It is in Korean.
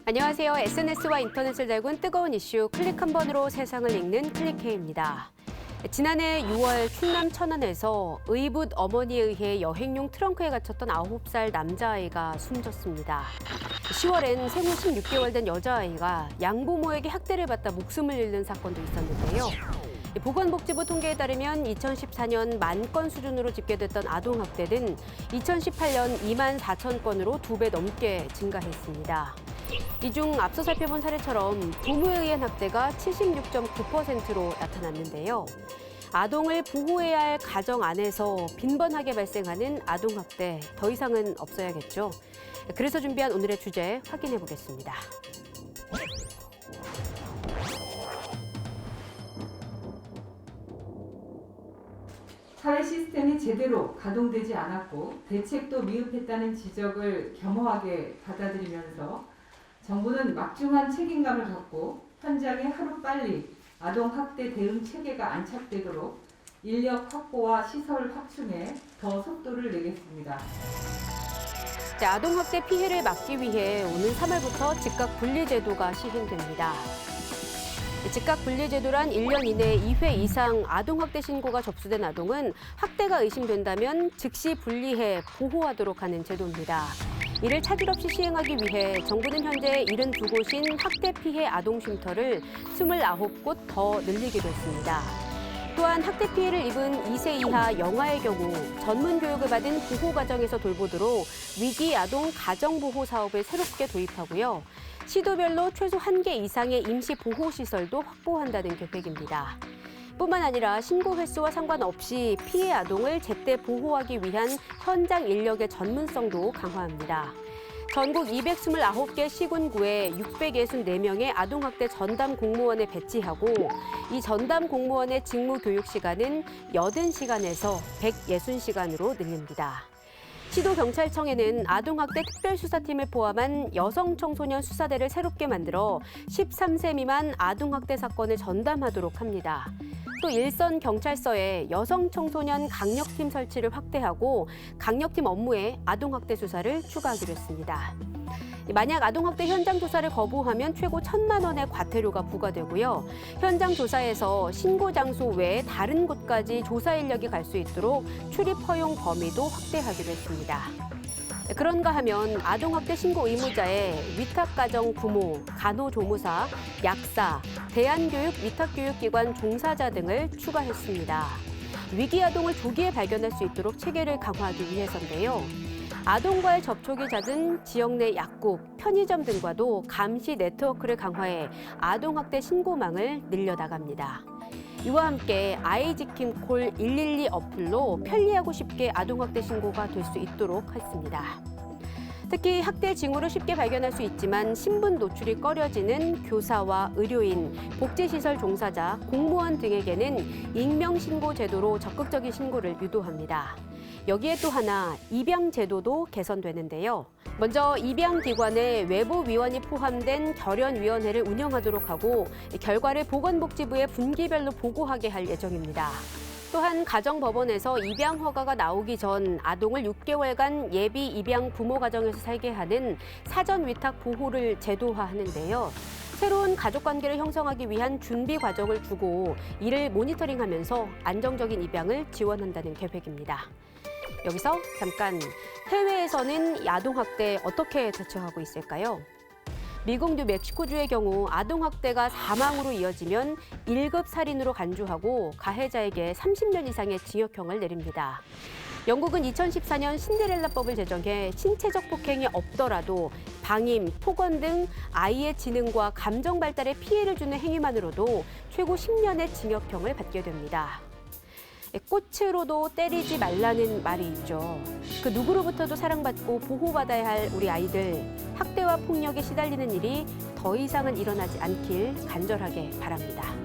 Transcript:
안녕하세요. SNS와 인터넷을 달군 뜨거운 이슈 클릭 한 번으로 세상을 읽는 클릭해입니다. 지난해 6월 충남 천안에서 의붓 어머니에 의해 여행용 트렁크에 갇혔던 9살 남자아이가 숨졌습니다. 10월엔 생후 16개월 된 여자아이가 양부모에게 학대를 받다 목숨을 잃는 사건도 있었는데요. 보건복지부 통계에 따르면 2014년 10,000건 수준으로 집계됐던 아동학대는 2018년 24,000건으로 2배 넘게 증가했습니다. 이 중 앞서 살펴본 사례처럼 부모에 의한 학대가 76.9%로 나타났는데요. 아동을 보호해야 할 가정 안에서 빈번하게 발생하는 아동학대, 더 이상은 없어야겠죠. 그래서 준비한 오늘의 주제 확인해 보겠습니다. 사회 시스템이 제대로 가동되지 않았고 대책도 미흡했다는 지적을 겸허하게 받아들이면서 정부는 막중한 책임감을 갖고 현장에 하루빨리 아동학대 대응 체계가 안착되도록 인력 확보와 시설 확충에 더 속도를 내겠습니다. 아동학대 피해를 막기 위해 오는 3월부터 즉각분리제도가 시행됩니다. 즉각분리제도란 1년 이내 2회 이상 아동학대 신고가 접수된 아동은 학대가 의심된다면 즉시 분리해 보호하도록 하는 제도입니다. 이를 차질 없이 시행하기 위해 정부는 현재 72곳인 학대 피해 아동 쉼터를 29곳 더 늘리기로 했습니다. 또한 학대 피해를 입은 2세 이하 영아의 경우 전문 교육을 받은 보호 과정에서 돌보도록 위기 아동 가정 보호 사업을 새롭게 도입하고요. 시도별로 최소 1개 이상의 임시 보호 시설도 확보한다는 계획입니다. 뿐만 아니라 신고 횟수와 상관없이 피해 아동을 제때 보호하기 위한 현장 인력의 전문성도 강화합니다. 전국 229개 시군구에 664명의 아동학대 전담 공무원을 배치하고 이 전담 공무원의 직무 교육 시간은 80시간에서 160시간으로 늘립니다. 시도경찰청에는 아동학대 특별수사팀을 포함한 여성 청소년 수사대를 새롭게 만들어 13세 미만 아동학대 사건을 전담하도록 합니다. 또 일선 경찰서에 여성 청소년 강력팀 설치를 확대하고 강력팀 업무에 아동학대 수사를 추가하기로 했습니다. 만약 아동학대 현장 조사를 거부하면 최고 1,000만 원의 과태료가 부과되고요. 현장 조사에서 신고 장소 외에 다른 곳까지 조사 인력이 갈 수 있도록 출입 허용 범위도 확대하기로 했습니다. 그런가 하면 아동학대 신고 의무자에 위탁가정 부모, 간호조무사, 약사, 대안교육 위탁교육기관 종사자 등을 추가했습니다. 위기 아동을 조기에 발견할 수 있도록 체계를 강화하기 위해서인데요. 아동과의 접촉이 잦은 지역 내 약국, 편의점 등과도 감시 네트워크를 강화해 아동학대 신고망을 늘려나갑니다. 이와 함께 아이지킴 콜 112 어플로 편리하고 쉽게 아동학대 신고가 될 수 있도록 했습니다. 특히 학대 징후를 쉽게 발견할 수 있지만 신분 노출이 꺼려지는 교사와 의료인, 복지시설 종사자, 공무원 등에게는 익명신고 제도로 적극적인 신고를 유도합니다. 여기에 또 하나 입양 제도도 개선되는데요. 먼저 입양기관에 외부위원이 포함된 결연위원회를 운영하도록 하고 결과를 보건복지부에 분기별로 보고하게 할 예정입니다. 또한 가정법원에서 입양 허가가 나오기 전 아동을 6개월간 예비 입양 부모 가정에서 살게 하는 사전 위탁 보호를 제도화하는데요. 새로운 가족관계를 형성하기 위한 준비 과정을 두고 이를 모니터링하면서 안정적인 입양을 지원한다는 계획입니다. 여기서 잠깐, 해외에서는 아동학대 어떻게 대처하고 있을까요? 미국 뉴멕시코주의 경우 아동학대가 사망으로 이어지면 1급 살인으로 간주하고 가해자에게 30년 이상의 징역형을 내립니다. 영국은 2014년 신데렐라법을 제정해 신체적 폭행이 없더라도 방임, 폭언 등 아이의 지능과 감정 발달에 피해를 주는 행위만으로도 최고 10년의 징역형을 받게 됩니다. 꽃으로도 때리지 말라는 말이 있죠. 그 누구로부터도 사랑받고 보호받아야 할 우리 아이들, 학대와 폭력에 시달리는 일이 더 이상은 일어나지 않길 간절하게 바랍니다.